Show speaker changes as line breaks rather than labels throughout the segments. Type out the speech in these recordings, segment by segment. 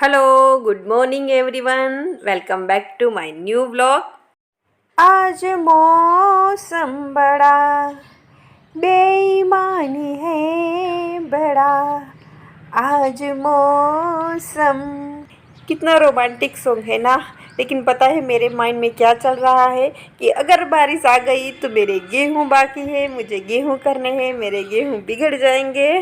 Hello, good morning everyone. Welcome back to my new vlog. आज मौसम बड़ा बेईमानी है बड़ा। आज मौसम कितना रोमांटिक सॉन्ग है ना। लेकिन पता है मेरे माइंड में क्या चल रहा है कि अगर बारिश आ गई तो मेरे गेहूं बाकी है, मुझे गेहूं करने हैं, मेरे गेहूं बिगड़ जाएंगे।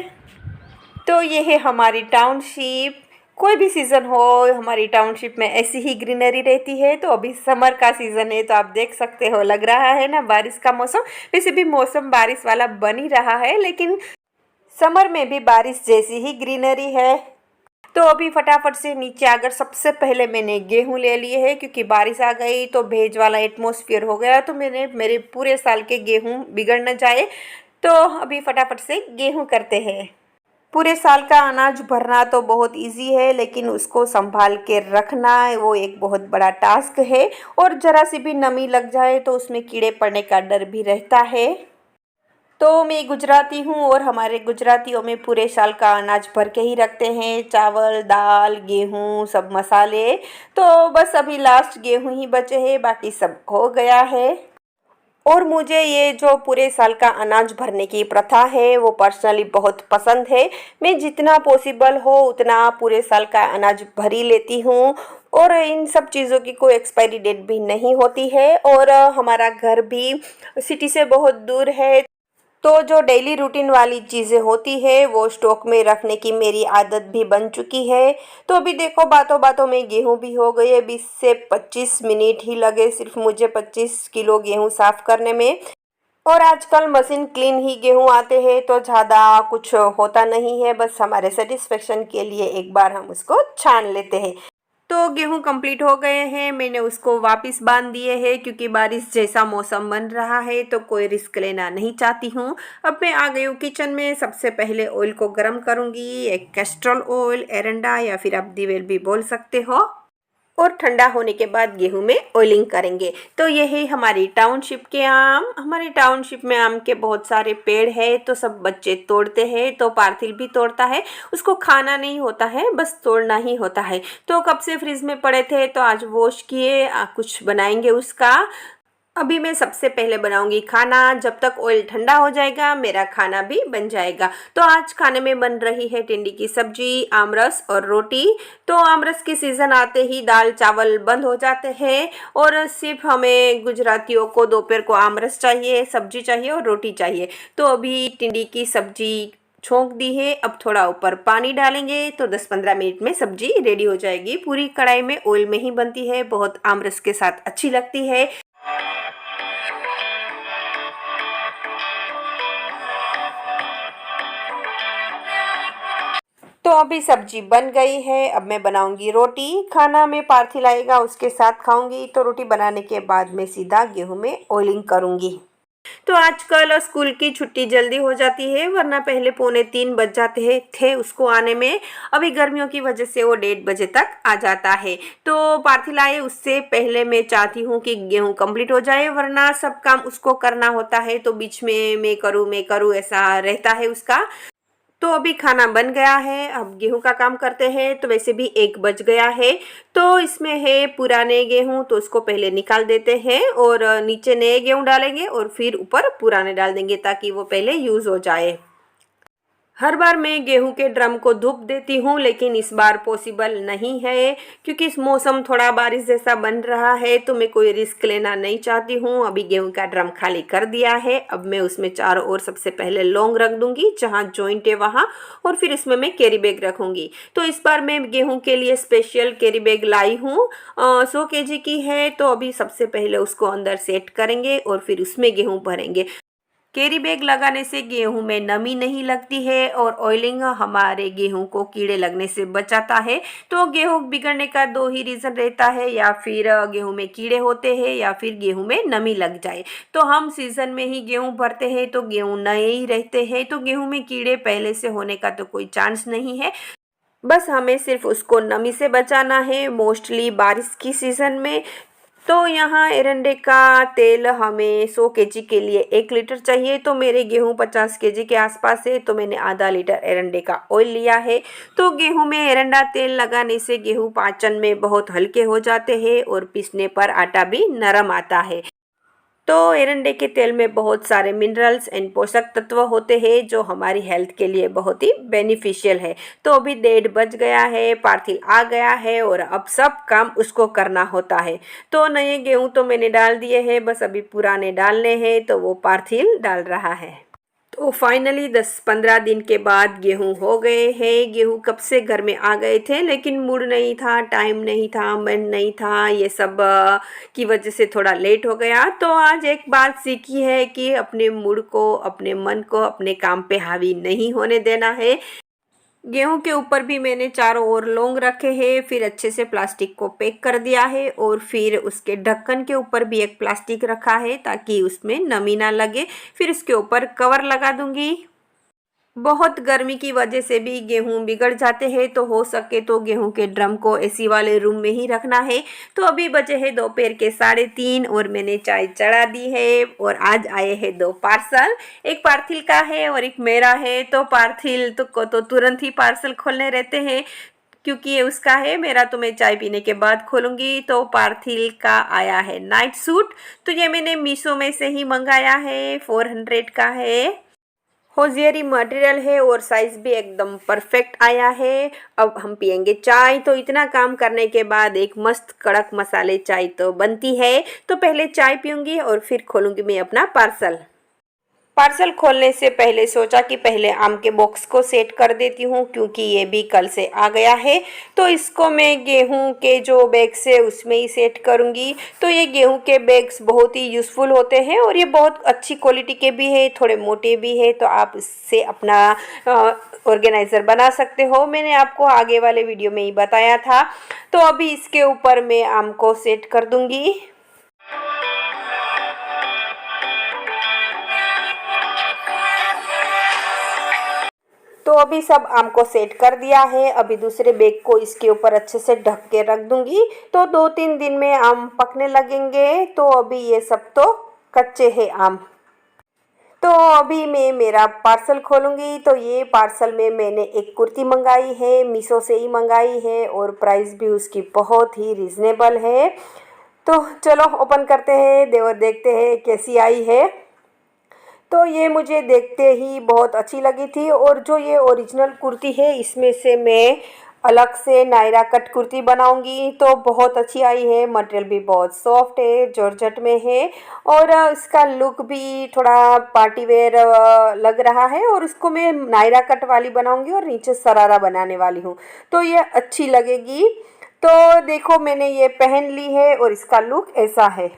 तो ये है हमारी टाउनशिप। कोई भी सीज़न हो, हमारी टाउनशिप में ऐसी ही ग्रीनरी रहती है। तो अभी समर का सीज़न है तो आप देख सकते हो, लग रहा है ना बारिश का मौसम। वैसे भी मौसम बारिश वाला बन ही रहा है, लेकिन समर में भी बारिश जैसी ही ग्रीनरी है। तो अभी फटाफट से नीचे आकर सबसे पहले मैंने गेहूं ले लिए हैं, क्योंकि बारिश आ गई तो भेज वाला एटमॉस्फेयर हो गया। तो मैंने मेरे पूरे साल के गेहूं बिगड़ न जाए, तो अभी फटाफट से गेहूं करते हैं। पूरे साल का अनाज भरना तो बहुत इजी है, लेकिन उसको संभाल के रखना वो एक बहुत बड़ा टास्क है। और ज़रा सी भी नमी लग जाए तो उसमें कीड़े पड़ने का डर भी रहता है। तो मैं गुजराती हूँ और हमारे गुजरातियों में पूरे साल का अनाज भर के ही रखते हैं, चावल दाल गेहूँ सब मसाले। तो बस अभी लास्ट गेहूँ ही बचे हैं, बाकी सब हो गया है। और मुझे ये जो पूरे साल का अनाज भरने की प्रथा है वो पर्सनली बहुत पसंद है। मैं जितना पॉसिबल हो उतना पूरे साल का अनाज भर ही लेती हूँ। और इन सब चीज़ों की कोई एक्सपायरी डेट भी नहीं होती है। और हमारा घर भी सिटी से बहुत दूर है, तो जो डेली रूटीन वाली चीज़ें होती है वो स्टॉक में रखने की मेरी आदत भी बन चुकी है। तो अभी देखो बातों बातों में गेहूं भी हो गए। 20 से 25 मिनट ही लगे सिर्फ मुझे 25 किलो गेहूं साफ़ करने में। और आजकल मशीन क्लीन ही गेहूं आते हैं, तो ज़्यादा कुछ होता नहीं है। बस हमारे सेटिस्फेक्शन के लिए एक बार हम उसको छान लेते हैं। तो गेहूं कंप्लीट हो गए हैं, मैंने उसको वापस बांध दिए हैं, क्योंकि बारिश जैसा मौसम बन रहा है तो कोई रिस्क लेना नहीं चाहती हूँ। अब मैं आ गई हूँ किचन में। सबसे पहले ऑयल को गर्म करूँगी, एक कैस्ट्रोल ऑयल, एरंडा या फिर आप दिवेल भी बोल सकते हो। और ठंडा होने के बाद गेहूं में ऑयलिंग करेंगे। तो ये है हमारी टाउनशिप के आम। हमारी टाउनशिप में आम के बहुत सारे पेड़ है, तो सब बच्चे तोड़ते हैं। तो पार्थिल भी तोड़ता है, उसको खाना नहीं होता है, बस तोड़ना ही होता है। तो कब से फ्रिज में पड़े थे तो आज वॉश किए, कुछ बनाएंगे उसका। अभी मैं सबसे पहले बनाऊंगी खाना। जब तक ऑयल ठंडा हो जाएगा मेरा खाना भी बन जाएगा। तो आज खाने में बन रही है टिंडी की सब्जी, आमरस और रोटी। तो आमरस की सीज़न आते ही दाल चावल बंद हो जाते हैं, और सिर्फ हमें गुजरातियों को दोपहर को आमरस चाहिए, सब्जी चाहिए और रोटी चाहिए। तो अभी टिंडी की सब्जी छोंक दी है। अब थोड़ा ऊपर पानी डालेंगे तो 10-15 मिनट में सब्जी रेडी हो जाएगी। पूरी कढ़ाई में ऑयल में ही बनती है, बहुत आमरस के साथ अच्छी लगती है। तो अभी सब्जी बन गई है, अब मैं बनाऊंगी रोटी। खाना में पार्थिल आएगा उसके साथ खाऊंगी। तो रोटी बनाने के बाद मैं सीधा गेहूं में ऑयलिंग करूंगी। तो आजकल स्कूल की छुट्टी जल्दी हो जाती है, वरना पहले 2:45 बज जाते हैं थे उसको आने में। अभी गर्मियों की वजह से वो 1:30 बजे तक आ जाता है। तो पार्थिल आए उससे पहले मैं चाहती हूँ कि गेहूं कंप्लीट हो जाए, वरना सब काम उसको करना होता है। तो बीच में मैं करूँ ऐसा रहता है उसका। तो अभी खाना बन गया है, अब गेहूं का काम करते हैं। तो वैसे भी 1 बज गया है। तो इसमें है पुराने गेहूं, तो उसको पहले निकाल देते हैं और नीचे नए गेहूं डालेंगे और फिर ऊपर पुराने डाल देंगे, ताकि वो पहले यूज़ हो जाए। हर बार मैं गेहूं के ड्रम को धूप देती हूँ, लेकिन इस बार पॉसिबल नहीं है, क्योंकि इस मौसम थोड़ा बारिश जैसा बन रहा है। तो मैं कोई रिस्क लेना नहीं चाहती हूँ। अभी गेहूं का ड्रम खाली कर दिया है। अब मैं उसमें चारों ओर सबसे पहले लौंग रख दूंगी, जहाँ जॉइंट है वहाँ। और फिर इसमें मैं कैरी बैग रखूंगी। तो इस बार मैं गेहूं के लिए स्पेशल कैरी बैग लाई हूँ, 100 kg की है। तो अभी सबसे पहले उसको अंदर सेट करेंगे और फिर उसमें गेहूँ भरेंगे। कैरी बैग लगाने से गेहूं में नमी नहीं लगती है, और ऑयलिंग हमारे गेहूं को कीड़े लगने से बचाता है। तो गेहूं बिगड़ने का दो ही रीज़न रहता है, या फिर गेहूं में कीड़े होते हैं या फिर गेहूं में नमी लग जाए। तो हम सीज़न में ही गेहूं भरते हैं तो गेहूं नए ही रहते हैं। तो गेहूं में कीड़े पहले से होने का तो कोई चांस नहीं है। बस हमें सिर्फ उसको नमी से बचाना है, मोस्टली बारिश की सीज़न में। तो यहाँ एरंडे का तेल हमें 100 केजी के लिए 1 लीटर चाहिए। तो मेरे गेहूँ 50 केजी के आसपास है, तो मैंने आधा लीटर एरंडे का ऑयल लिया है। तो गेहूँ में एरंडा तेल लगाने से गेहूँ पाचन में बहुत हल्के हो जाते हैं और पीसने पर आटा भी नरम आता है। तो एरंडे के तेल में बहुत सारे मिनरल्स एंड पोषक तत्व होते हैं जो हमारी हेल्थ के लिए बहुत ही बेनिफिशियल है। तो अभी 1:30 बज गया है, पार्थिल आ गया है और अब सब काम उसको करना होता है। तो नए गेहूं तो मैंने डाल दिए हैं, बस अभी पुराने डालने हैं, तो वो पार्थिल डाल रहा है। तो फाइनली 10-15 दिन के बाद गेहूं हो गए हैं। गेहूं कब से घर में आ गए थे, लेकिन मूड नहीं था, टाइम नहीं था, मन नहीं था, ये सब की वजह से थोड़ा लेट हो गया। तो आज एक बात सीखी है कि अपने मूड को, अपने मन को अपने काम पे हावी नहीं होने देना है। गेहूं के ऊपर भी मैंने चारों ओर लौंग रखे हैं, फिर अच्छे से प्लास्टिक को पैक कर दिया है और फिर उसके ढक्कन के ऊपर भी एक प्लास्टिक रखा है ताकि उसमें नमी ना लगे। फिर उसके ऊपर कवर लगा दूंगी। बहुत गर्मी की वजह से भी गेहूं बिगड़ जाते हैं, तो हो सके तो गेहूं के ड्रम को एसी वाले रूम में ही रखना है। तो अभी बजे है दोपहर के 3:30 और मैंने चाय चढ़ा दी है और आज आए हैं 2 पार्सल। एक पार्थिल का है और एक मेरा है। तो पार्थिल तो को तो तुरंत ही पार्सल खोलने रहते हैं क्योंकि ये उसका है, मेरा तो मैं चाय पीने के बाद खोलूंगी। तो पार्थिल का आया है नाइट सूट। तो ये मैंने मीशो में से ही मंगाया है, 400 का है। होजियरी मटेरियल है और साइज भी एकदम परफेक्ट आया है। अब हम पियेंगे चाय। तो इतना काम करने के बाद एक मस्त कड़क मसाले चाय तो बनती है। तो पहले चाय पीऊंगी और फिर खोलूंगी मैं अपना पार्सल। पार्सल खोलने से पहले सोचा कि पहले आम के बॉक्स को सेट कर देती हूँ क्योंकि ये भी कल से आ गया है। तो इसको मैं गेहूं के जो बैग्स है उसमें ही सेट करूँगी। तो ये गेहूं के बैग्स बहुत ही यूज़फुल होते हैं और ये बहुत अच्छी क्वालिटी के भी है, थोड़े मोटे भी है। तो आप इससे अपना ऑर्गेनाइज़र बना सकते हो, मैंने आपको आगे वाले वीडियो में ही बताया था। तो अभी इसके ऊपर मैं आम को सेट कर दूँगी। तो अभी सब आम को सेट कर दिया है। अभी दूसरे बैग को इसके ऊपर अच्छे से ढक के रख दूंगी। तो 2-3 दिन में आम पकने लगेंगे। तो अभी ये सब तो कच्चे हैं आम। तो अभी मैं मेरा पार्सल खोलूंगी। तो ये पार्सल में मैंने एक कुर्ती मंगाई है, मीशो से ही मंगाई है और प्राइस भी उसकी बहुत ही रिजनेबल है। तो चलो ओपन करते हैं और देखते हैं कैसी आई है। तो ये मुझे देखते ही बहुत अच्छी लगी थी और जो ये ओरिजिनल कुर्ती है इसमें से मैं अलग से नायरा कट कुर्ती बनाऊंगी। तो बहुत अच्छी आई है, मटेरियल भी बहुत सॉफ्ट है, जॉर्जेट में है और इसका लुक भी थोड़ा पार्टी वेयर लग रहा है। और इसको मैं नायरा कट वाली बनाऊंगी और नीचे शरारा बनाने वाली हूँ, तो ये अच्छी लगेगी। तो देखो मैंने ये पहन ली है और इसका लुक ऐसा है।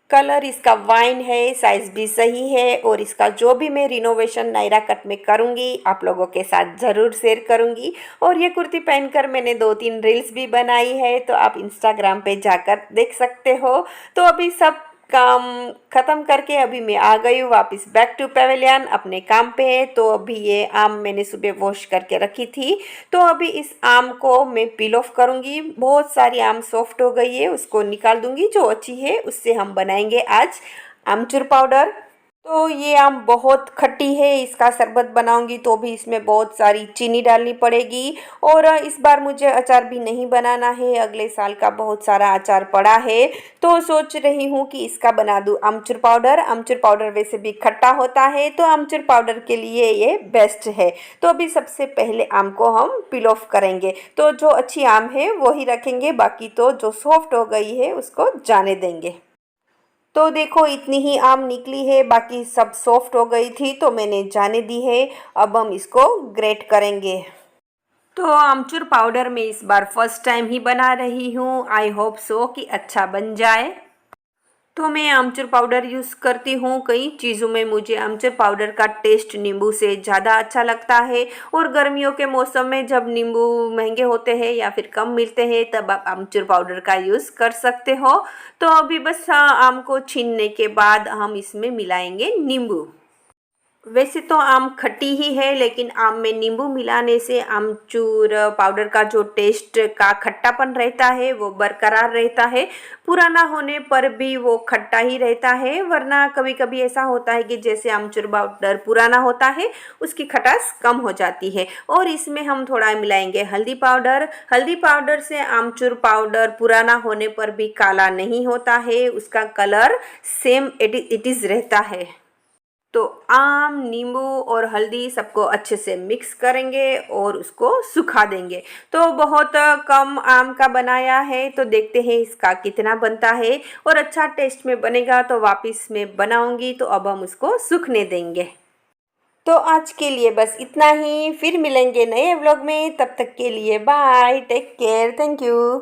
कलर इसका वाइन है, साइज भी सही है और इसका जो भी मैं रिनोवेशन नायरा कट में करूँगी आप लोगों के साथ ज़रूर शेयर करूँगी। और ये कुर्ती पहनकर मैंने 2-3 रील्स भी बनाई है, तो आप इंस्टाग्राम पे जाकर देख सकते हो। तो अभी सब काम ख़त्म करके अभी मैं आ गई हूँ वापस बैक टू पेवेलियन अपने काम पे। तो अभी ये आम मैंने सुबह वॉश करके रखी थी। तो अभी इस आम को मैं पील ऑफ करूँगी। बहुत सारी आम सॉफ्ट हो गई है, उसको निकाल दूँगी। जो अच्छी है उससे हम बनाएंगे आज आमचूर पाउडर। तो ये आम बहुत खट्टी है, इसका शरबत बनाऊंगी तो भी इसमें बहुत सारी चीनी डालनी पड़ेगी। और इस बार मुझे अचार भी नहीं बनाना है, अगले साल का बहुत सारा अचार पड़ा है। तो सोच रही हूँ कि इसका बना दूँ आमचूर पाउडर। आमचूर पाउडर वैसे भी खट्टा होता है, तो आमचूर पाउडर के लिए ये बेस्ट है। तो अभी सबसे पहले आम को हम पील ऑफ करेंगे। तो जो अच्छी आम है वो ही रखेंगे, बाकी तो जो सॉफ्ट हो गई है उसको जाने देंगे। तो देखो इतनी ही आम निकली है, बाकी सब सॉफ्ट हो गई थी तो मैंने जाने दी है। अब हम इसको ग्रेट करेंगे। तो आमचूर पाउडर मैं इस बार फर्स्ट टाइम ही बना रही हूँ, आई होप सो कि अच्छा बन जाए। तो मैं आमचूर पाउडर यूज़ करती हूँ, कई चीज़ों में मुझे आमचूर पाउडर का टेस्ट नींबू से ज़्यादा अच्छा लगता है। और गर्मियों के मौसम में जब नींबू महंगे होते हैं या फिर कम मिलते हैं तब आप आमचूर पाउडर का यूज़ कर सकते हो। तो अभी बस आम को छीलने के बाद हम इसमें मिलाएंगे नींबू। वैसे तो आम खट्टी ही है, लेकिन आम में नींबू मिलाने से आमचूर पाउडर का जो टेस्ट का खट्टापन रहता है वो बरकरार रहता है। पुराना होने पर भी वो खट्टा ही रहता है, वरना कभी कभी ऐसा होता है कि जैसे आमचूर पाउडर पुराना होता है उसकी खटास कम हो जाती है। और इसमें हम थोड़ा मिलाएंगे हल्दी पाउडर। हल्दी पाउडर से आमचूर पाउडर पुराना होने पर भी काला नहीं होता है, उसका कलर सेम इट इज़ रहता है। तो आम, नींबू और हल्दी सबको अच्छे से मिक्स करेंगे और उसको सुखा देंगे। तो बहुत कम आम का बनाया है, तो देखते हैं इसका कितना बनता है। और अच्छा टेस्ट में बनेगा तो वापस मैं बनाऊंगी, तो अब हम उसको सूखने देंगे। तो आज के लिए बस इतना ही, फिर मिलेंगे नए व्लॉग में। तब तक के लिए bye, take care, thank you.